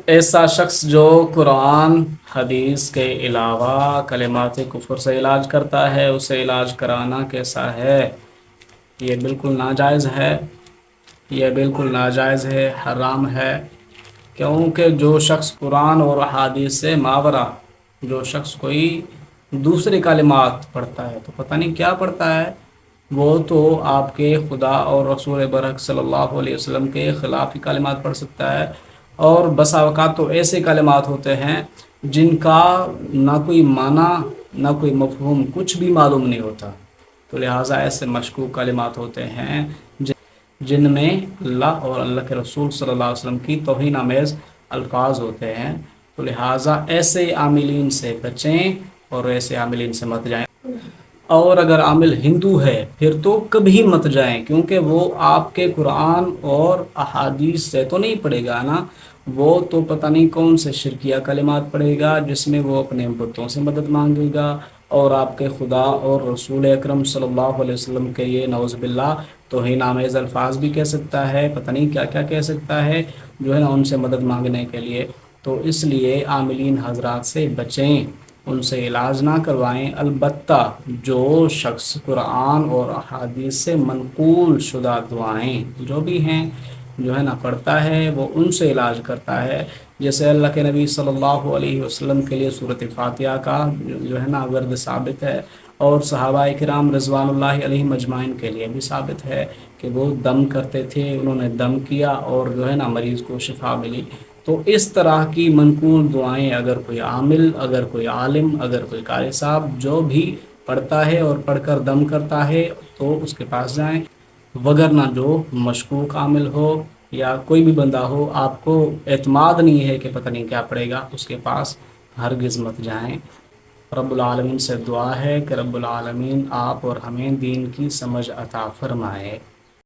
ایسا شخص جو قرآن حدیث کے علاوہ کلمات کفر سے علاج کرتا ہے، اسے علاج کرانا کیسا ہے؟ یہ بالکل ناجائز ہے، یہ بالکل ناجائز ہے، حرام ہے۔ کیونکہ جو شخص قرآن اور احادیث سے ماورا، جو شخص کوئی دوسرے کلمات پڑھتا ہے تو پتہ نہیں کیا پڑھتا ہے، وہ تو آپ کے خدا اور رسول برحق صلی اللہ علیہ وسلم کے خلاف کلمات پڑھ سکتا ہے، اور بسا اوقات تو ایسے کلمات ہوتے ہیں جن کا نہ کوئی معنی نہ کوئی مفہوم کچھ بھی معلوم نہیں ہوتا، تو لہٰذا ایسے مشکوک کلمات ہوتے ہیں جن میں اللہ اور اللہ کے رسول صلی اللہ علیہ وسلم کی توہین آمیز الفاظ ہوتے ہیں، تو لہٰذا ایسے عاملین سے بچیں اور ایسے عاملین سے مت جائیں۔ اور اگر عامل ہندو ہے پھر تو کبھی مت جائیں، کیونکہ وہ آپ کے قرآن اور احادیث سے تو نہیں پڑھے گا نا، وہ تو پتہ نہیں کون سے شرکیہ کلمات پڑھے گا جس میں وہ اپنے بتوں سے مدد مانگے گا، اور آپ کے خدا اور رسول اکرم صلی اللہ علیہ وسلم کے یہ نعوذ باللہ توہین آمیز الفاظ بھی کہہ سکتا ہے، پتہ نہیں کیا کیا کہہ سکتا ہے جو ہے نا ان سے مدد مانگنے کے لیے۔ تو اس لیے عاملین حضرات سے بچیں، ان سے علاج نہ کروائیں۔ البتہ جو شخص قرآن اور احادیث سے منقول شدہ دعائیں جو بھی ہیں جو ہے نا پڑھتا ہے، وہ ان سے علاج کرتا ہے، جیسے اللہ کے نبی صلی اللہ علیہ وسلم کے لیے سورۃ فاتحہ کا جو ہے نا ورد ثابت ہے، اور صحابہ کرام رضوان اللہ علیہم اجمعین کے لیے بھی ثابت ہے کہ وہ دم کرتے تھے، انہوں نے دم کیا اور جو ہے نا مریض کو شفا ملی۔ تو اس طرح کی منقول دعائیں اگر کوئی عامل، اگر کوئی عالم، اگر کوئی قاری صاحب جو بھی پڑھتا ہے اور پڑھ کر دم کرتا ہے تو اس کے پاس جائیں، وگرنہ جو مشکوک عامل ہو یا کوئی بھی بندہ ہو، آپ کو اعتماد نہیں ہے کہ پتہ نہیں کیا پڑے گا، اس کے پاس ہرگز مت جائیں۔ رب العالمین سے دعا ہے کہ رب العالمین آپ اور ہمیں دین کی سمجھ عطا فرمائے۔